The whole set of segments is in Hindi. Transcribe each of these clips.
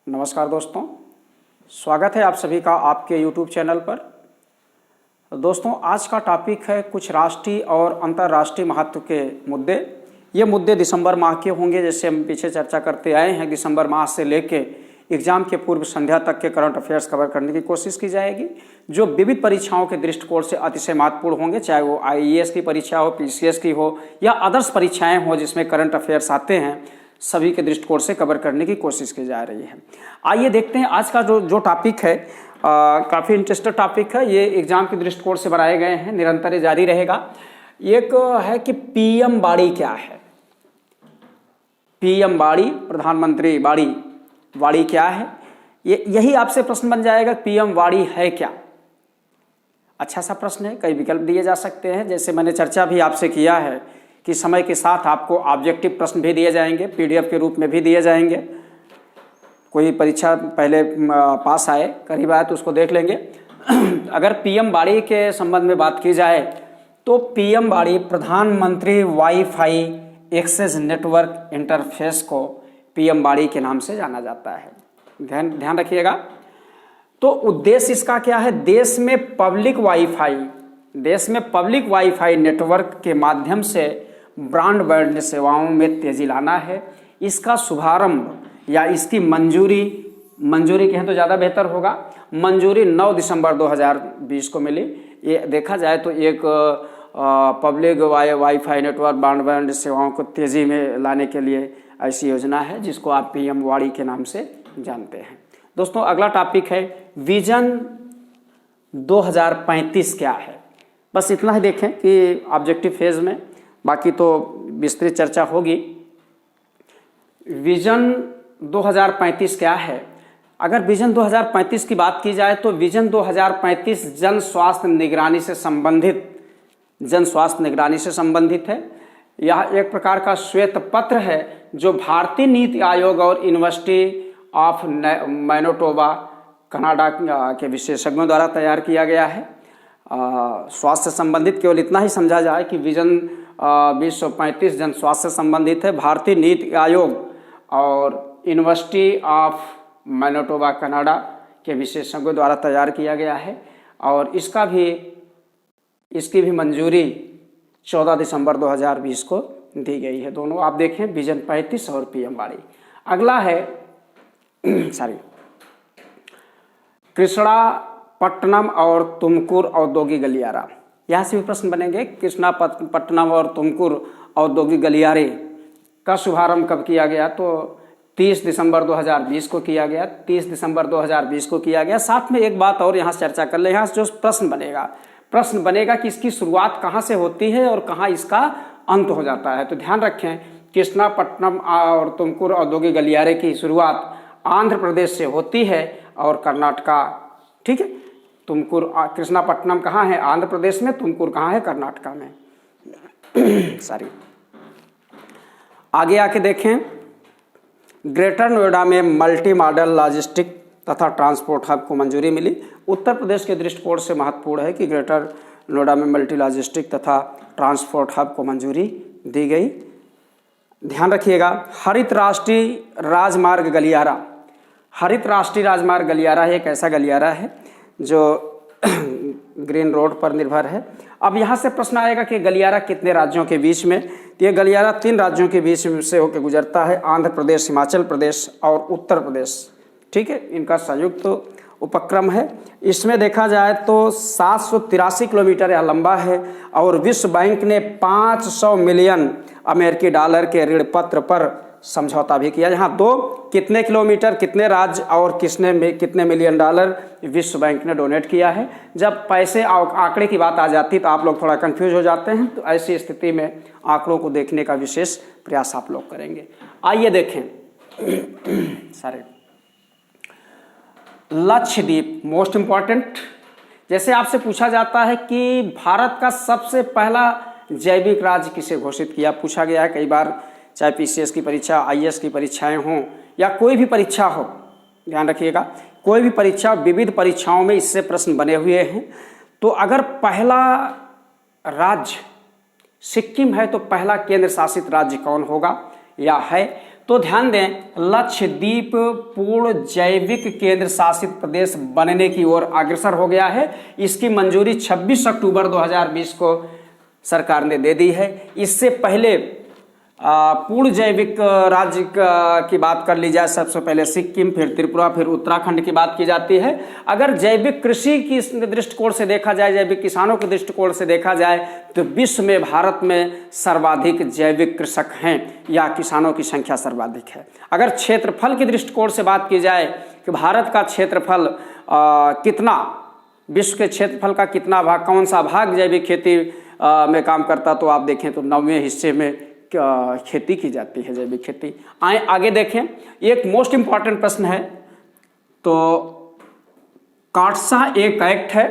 नमस्कार दोस्तों, स्वागत है आप सभी का आपके YouTube चैनल पर। दोस्तों, आज का टॉपिक है कुछ राष्ट्रीय और अंतर्राष्ट्रीय महत्व के मुद्दे। ये मुद्दे दिसंबर माह के होंगे, जैसे हम पीछे चर्चा करते आए हैं। दिसंबर माह से लेके एग्जाम के पूर्व संध्या तक के करंट अफेयर्स कवर करने की कोशिश की जाएगी, जो विविध परीक्षाओं के दृष्टिकोण से अतिशय महत्वपूर्ण होंगे, चाहे वो IAS की परीक्षा हो, PCS की हो या अदर्स परीक्षाएं हो जिसमें करंट अफेयर्स आते हैं, सभी के दृष्टिकोण से कवर करने की कोशिश की जा रही है। आइए देखते हैं आज का जो टॉपिक है। काफ़ी इंटरेस्टिंग टॉपिक है। ये एग्जाम के दृष्टिकोण से बनाए गए हैं, निरंतर ये जारी रहेगा। एक है कि PM बाड़ी क्या है। PM बाड़ी, प्रधानमंत्री बाड़ी, वाड़ी क्या है, यही आपसे प्रश्न बन जाएगा। PM वाड़ी है क्या? अच्छा सा प्रश्न है। कई विकल्प दिए जा सकते हैं, जैसे मैंने चर्चा भी आपसे किया है कि समय के साथ आपको ऑब्जेक्टिव प्रश्न भी दिए जाएंगे, PDF के रूप में भी दिए जाएंगे। कोई परीक्षा पहले पास आए, करीब आए तो उसको देख लेंगे। अगर PM बाड़ी के संबंध में बात की जाए तो PM बाड़ी प्रधानमंत्री वाईफाई एक्सेस नेटवर्क इंटरफेस को PM बाड़ी के नाम से जाना जाता है। ध्यान रखिएगा। तो उद्देश्य इसका क्या है? देश में पब्लिक वाईफाई नेटवर्क के माध्यम से ब्रॉडबैंड सेवाओं में तेजी लाना है। इसका शुभारंभ या इसकी मंजूरी कहें तो ज़्यादा बेहतर होगा, मंजूरी 9 दिसंबर 2020 को मिली। ये देखा जाए तो एक पब्लिक वाईफाई नेटवर्क ब्रॉडबैंड सेवाओं को तेज़ी में लाने के लिए ऐसी योजना है, जिसको आप PM वाड़ी के नाम से जानते हैं। दोस्तों, अगला टॉपिक है विजन 2035 क्या है। बस इतना ही देखें कि ऑब्जेक्टिव फेज में, बाकी तो विस्तृत चर्चा होगी। विजन 2035 क्या है? अगर विजन 2035 की बात की जाए तो विजन 2035 जन स्वास्थ्य निगरानी से संबंधित है। यह एक प्रकार का श्वेत पत्र है जो भारतीय नीति आयोग और यूनिवर्सिटी ऑफ मैनोटोबा कनाडा के विशेषज्ञों द्वारा तैयार किया गया है। स्वास्थ्य से संबंधित केवल इतना ही समझा जाए कि विजन 2035 जन स्वास्थ्य से संबंधित है, भारतीय नीति आयोग और यूनिवर्सिटी ऑफ मैनोटोबा कनाडा के विशेषज्ञों द्वारा तैयार किया गया है, और इसकी भी मंजूरी 14 दिसंबर 2020 को दी गई है। दोनों आप देखें, विजन 35 और PM बाड़ी। अगला है कृष्णापट्टनम और तुमकुर औद्योगिक गलियारा। यहाँ से भी प्रश्न बनेंगे। कृष्णापट्टनम और तुमकुर औद्योगिक गलियारे का शुभारंभ कब किया गया? तो 30 दिसंबर 2020 को किया गया। 30 दिसंबर 2020 को किया गया। साथ में एक बात और यहाँ से चर्चा कर ले। यहाँ से जो प्रश्न बनेगा कि इसकी शुरुआत कहाँ से होती है और कहाँ इसका अंत हो जाता है। तो ध्यान रखें, कृष्णापट्टनम और तुमकुर औद्योगिक गलियारे की शुरुआत आंध्र प्रदेश से होती है और कर्नाटका, ठीक है। कृष्णापट्टनम कहाँ है? आंध्र प्रदेश में। तुमकुर कहाँ है? कर्नाटका में। आगे आके देखें, ग्रेटर नोएडा में मल्टी मॉडल लॉजिस्टिक तथा ट्रांसपोर्ट हब को मंजूरी मिली। उत्तर प्रदेश के दृष्टिकोण से महत्वपूर्ण है कि ग्रेटर नोएडा में मल्टी लॉजिस्टिक तथा ट्रांसपोर्ट हब को मंजूरी दी गई। ध्यान रखिएगा, हरित राष्ट्रीय राजमार्ग गलियारा। हरित राष्ट्रीय राजमार्ग गलियारा एक ऐसा गलियारा है जो ग्रीन रोड पर निर्भर है। अब यहाँ से प्रश्न आएगा कि गलियारा कितने राज्यों के बीच में? तो ये गलियारा 3 राज्यों के बीच से होकर गुजरता है, आंध्र प्रदेश, हिमाचल प्रदेश और उत्तर प्रदेश, ठीक है। इनका संयुक्त उपक्रम है। इसमें देखा जाए तो 783 किलोमीटर यह लंबा है और विश्व बैंक ने 500 मिलियन अमेरिकी डॉलर के ऋण पत्र पर समझौता भी किया। यहाँ 2 कितने किलोमीटर, कितने राज्य और कितने मिलियन डॉलर विश्व बैंक ने डोनेट किया है। जब पैसे आंकड़े की बात आ जाती तो आप लोग थोड़ा कंफ्यूज हो जाते हैं, तो ऐसी स्थिति में आंकड़ों को देखने का विशेष प्रयास आप लोग करेंगे। आइए देखें लक्षद्वीप, मोस्ट इंपॉर्टेंट। जैसे आपसे पूछा जाता है कि भारत का सबसे पहला जैविक राज्य किसे घोषित किया, पूछा गया है कई बार, चाहे PCS की परीक्षा, IAS की परीक्षाएं हों या कोई भी परीक्षा हो। ध्यान रखिएगा, कोई भी परीक्षा, विविध परीक्षाओं में इससे प्रश्न बने हुए हैं। तो अगर पहला राज्य सिक्किम है तो पहला केंद्र शासित राज्य कौन होगा? या है तो ध्यान दें, लक्षद्वीप पूर्ण जैविक केंद्र शासित प्रदेश बनने की ओर अग्रसर हो गया है। इसकी मंजूरी 26 अक्टूबर 2020 को सरकार ने दे दी है। इससे पहले पूर्ण जैविक राज्य की बात कर ली जाए, सबसे पहले सिक्किम, फिर त्रिपुरा, फिर उत्तराखंड की बात की जाती है। अगर जैविक कृषि की दृष्टिकोण से देखा जाए, जैविक किसानों के दृष्टिकोण से देखा जाए, तो विश्व में भारत में सर्वाधिक जैविक कृषक हैं या किसानों की संख्या सर्वाधिक है। अगर क्षेत्रफल की दृष्टिकोण से बात की जाए कि भारत का क्षेत्रफल कितना, विश्व के क्षेत्रफल का कितना भाग, कौन सा भाग जैविक खेती में काम करता, तो आप देखें तो 9वें हिस्से में खेती की जाती है, जैविक खेती। आए आगे देखें, एक मोस्ट इंपॉर्टेंट प्रश्न है, तो काटसा एक एक्ट है।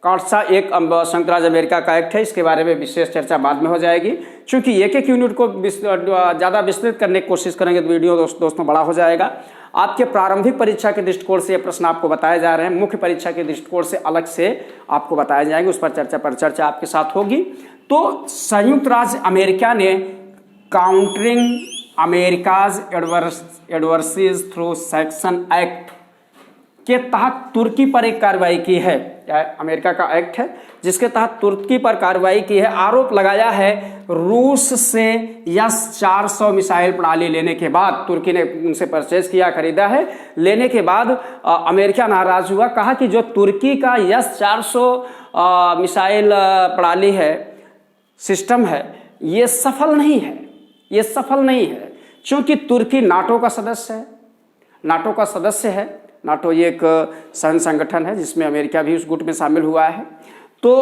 काटसा एक संयुक्त राज्य अमेरिका का एक्ट है। इसके बारे में विशेष चर्चा बाद में हो जाएगी, क्योंकि एक एक यूनिट को ज़्यादा विस्तृत करने की कोशिश करेंगे तो वीडियो दोस्तों बड़ा हो जाएगा। आपके प्रारंभिक परीक्षा के दृष्टिकोण से ये प्रश्न आपको बताए जा रहे हैं, मुख्य परीक्षा के दृष्टिकोण से अलग से आपको बताए जाएंगे, उस पर चर्चा आपके साथ होगी। तो संयुक्त राज्य अमेरिका ने countering America's adversaries through sanctions act के तहत तुर्की पर एक कार्रवाई की है। अमेरिका का एक्ट है जिसके तहत तुर्की पर कार्रवाई की है। आरोप लगाया है रूस से S-400 मिसाइल प्रणाली लेने के बाद, तुर्की ने उनसे परचेज किया, खरीदा है। लेने के बाद अमेरिका नाराज हुआ, कहा कि जो तुर्की का S-400 मिसाइल प्रणाली है, सिस्टम है, ये सफल नहीं है, ये सफल नहीं है, क्योंकि तुर्की नाटो का सदस्य है। नाटो का सदस्य है। नाटो ये एक संगठन है जिसमें अमेरिका भी उस गुट में शामिल हुआ है। तो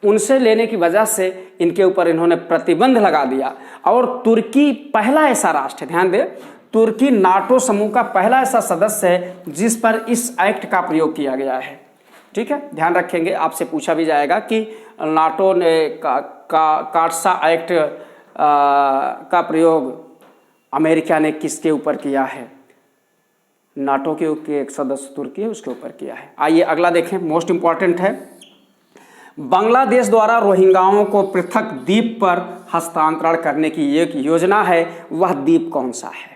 उनसे लेने की वजह से इनके ऊपर इन्होंने प्रतिबंध लगा दिया। और तुर्की पहला ऐसा राष्ट्र है, ध्यान दें, तुर्की नाटो समूह का पहला ऐसा सदस्य है जिस पर इस एक्ट का प्रयोग किया गया है। ठीक है, ध्यान रखेंगे, आपसे पूछा भी जाएगा कि नाटो ने काटसा एक्ट का प्रयोग अमेरिका ने किसके ऊपर किया है? नाटो के एक सदस्य तुर्की है, उसके ऊपर किया है। आइए अगला देखें, मोस्ट इंपॉर्टेंट है। बांग्लादेश द्वारा रोहिंग्याओं को पृथक द्वीप पर हस्तांतरण करने की एक योजना है, वह द्वीप कौन सा है?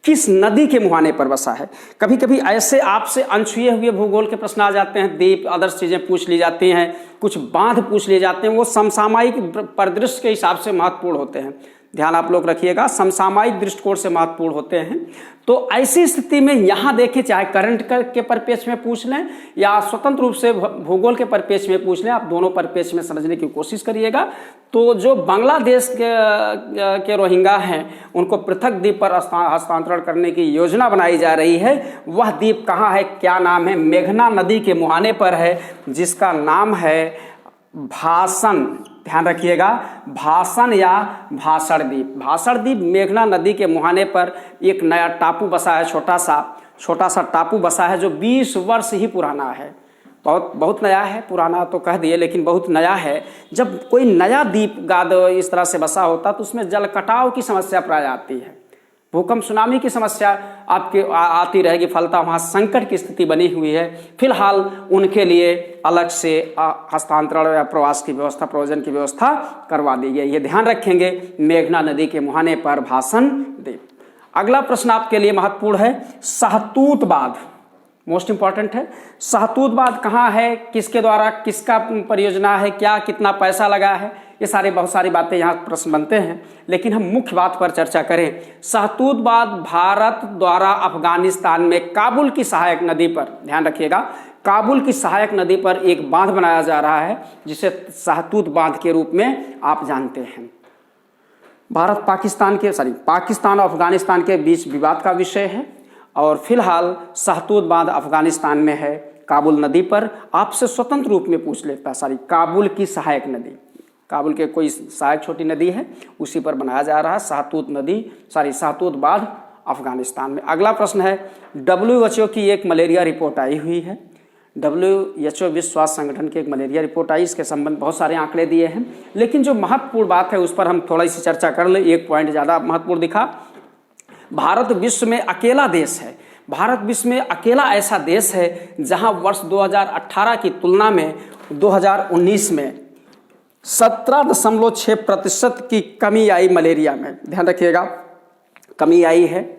किस नदी के मुहाने पर बसा है? कभी कभी ऐसे आपसे अनछुए हुए भूगोल के प्रश्न आ जाते हैं, द्वीप अदर्स चीज़ें पूछ ली जाती हैं, कुछ बांध पूछ लिए जाते हैं, वो समसामयिक परिदृश्य के हिसाब से महत्वपूर्ण होते हैं। ध्यान आप लोग रखिएगा, समसामयिक दृष्टिकोण से महत्वपूर्ण होते हैं। तो ऐसी स्थिति में यहाँ देखें, चाहे करंट के परिप्रेक्ष्य में पूछ लें या स्वतंत्र रूप से भूगोल के परिप्रेक्ष्य में पूछ लें, आप दोनों परिप्रेक्ष्य में समझने की कोशिश करिएगा। तो जो बांग्लादेश के रोहिंग्या हैं, उनको पृथक द्वीप पर हस्तांतरण करने की योजना बनाई जा रही है। वह द्वीप कहाँ है, क्या नाम है? मेघना नदी के मुहाने पर है, जिसका नाम है भाषण। ध्यान रखिएगा, भाषण या भाषण द्वीप। भाषण द्वीप मेघना नदी के मुहाने पर एक नया टापू बसा है, छोटा सा टापू बसा है, जो 20 वर्ष ही पुराना है। बहुत नया है, पुराना तो कह दिए, लेकिन बहुत नया है। जब कोई नया द्वीप गाद इस तरह से बसा होता तो उसमें जल कटाव की समस्या प्राय आती है, भूकंप सुनामी की समस्या आपके आती रहेगी, फलता वहाँ संकट की स्थिति बनी हुई है। फिलहाल उनके लिए अलग से हस्तांतरण या प्रवास की व्यवस्था, प्रयोजन की व्यवस्था करवा दी गई। ये ध्यान रखेंगे, मेघना नदी के मुहाने पर भाषण द्वीप। अगला प्रश्न आपके लिए महत्वपूर्ण है, शाहतूत बांध, मोस्ट इंपॉर्टेंट है। शाहतूत बांध कहाँ है, किसके द्वारा, किसका परियोजना है, क्या कितना पैसा लगा है, ये बहुत सारी बातें यहाँ प्रश्न बनते हैं, लेकिन हम मुख्य बात पर चर्चा करें। शाहतूत बांध भारत द्वारा अफगानिस्तान में काबुल की सहायक नदी पर, ध्यान रखिएगा, काबुल की सहायक नदी पर एक बांध बनाया जा रहा है, जिसे शाहतूत बांध के रूप में आप जानते हैं। पाकिस्तान और अफगानिस्तान के बीच विवाद का विषय है, और फिलहाल शाहतूत बांध अफगानिस्तान में है, काबुल नदी पर। आपसे स्वतंत्र रूप में पूछ लेता है, काबुल की सहायक नदी, काबुल के कोई सहायक छोटी नदी है, उसी पर बनाया जा रहा है शाहतूत बांध अफगानिस्तान में। अगला प्रश्न है, WHO की एक मलेरिया रिपोर्ट आई हुई है। WHO विश्व स्वास्थ्य संगठन की एक मलेरिया रिपोर्ट आई, इसके संबंध बहुत सारे आंकड़े दिए हैं, लेकिन जो महत्वपूर्ण बात है उस पर हम थोड़ी सी चर्चा कर लें। एक पॉइंट ज़्यादा महत्वपूर्ण दिखा, भारत विश्व में अकेला देश है, भारत विश्व में अकेला ऐसा देश है जहां वर्ष 2018 की तुलना में 2019 में 17.6% की कमी आई मलेरिया में। ध्यान रखिएगा, कमी आई है।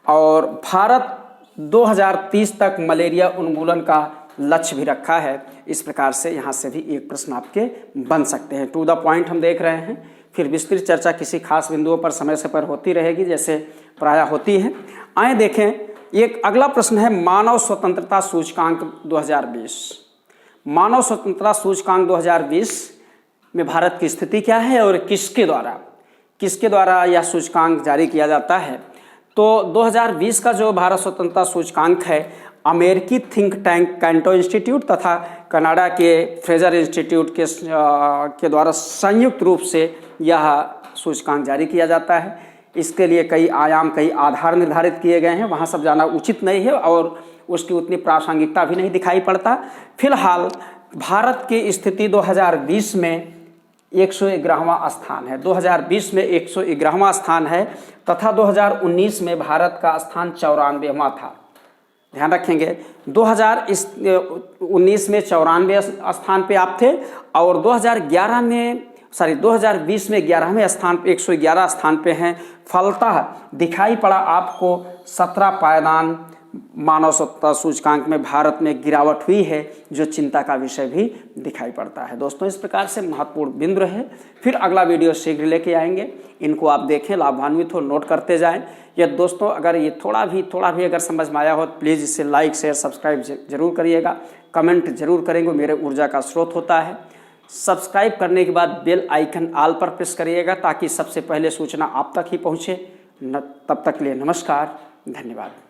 और भारत 2030 तक मलेरिया उन्मूलन का लक्ष्य भी रखा है। इस प्रकार से यहाँ से भी एक प्रश्न आपके बन सकते हैं। टू द पॉइंट हम देख रहे हैं, फिर विस्तृत चर्चा किसी खास बिंदुओं पर समय से पर होती रहेगी जैसे प्रायः होती है। आए देखें, एक अगला प्रश्न है मानव स्वतंत्रता सूचकांक 2020। मानव स्वतंत्रता सूचकांक 2020 में भारत की स्थिति क्या है और किसके द्वारा यह सूचकांक जारी किया जाता है। तो 2020 का जो भारत स्वतंत्रता सूचकांक है, अमेरिकी थिंक टैंक कैंटो इंस्टीट्यूट तथा कनाडा के फ्रेजर इंस्टीट्यूट के द्वारा संयुक्त रूप से यह सूचकांक जारी किया जाता है। इसके लिए कई आयाम, कई आधार निर्धारित किए गए हैं, वहाँ सब जाना उचित नहीं है और उसकी उतनी प्रासंगिकता भी नहीं दिखाई पड़ता। फिलहाल भारत की स्थिति 2020 में 111वां स्थान है। 2020 में 111वां स्थान है तथा 2019 में भारत का स्थान 94वां था। ध्यान रखेंगे, 2019 में 94 स्थान पे आप थे और 2020 में 11वें स्थान पे, 111 स्थान पे हैं। फलतः दिखाई पड़ा आपको 17 पायदान मानव स्वतंत्रता सूचकांक में भारत में गिरावट हुई है, जो चिंता का विषय भी दिखाई पड़ता है। दोस्तों, इस प्रकार से महत्वपूर्ण बिंदु है। फिर अगला वीडियो शीघ्र लेके आएंगे, इनको आप देखें, लाभान्वित हो, नोट करते जाएं। या दोस्तों, अगर ये थोड़ा भी अगर समझ में आया हो तो प्लीज़ इसे लाइक, शेयर, सब्सक्राइब जरूर करिएगा, कमेंट जरूर करेंगे, मेरे ऊर्जा का स्रोत होता है। सब्सक्राइब करने के बाद बेल आइकन ऑल पर प्रेस करिएगा ताकि सबसे पहले सूचना आप तक ही पहुँचे। तब तक के लिए नमस्कार, धन्यवाद।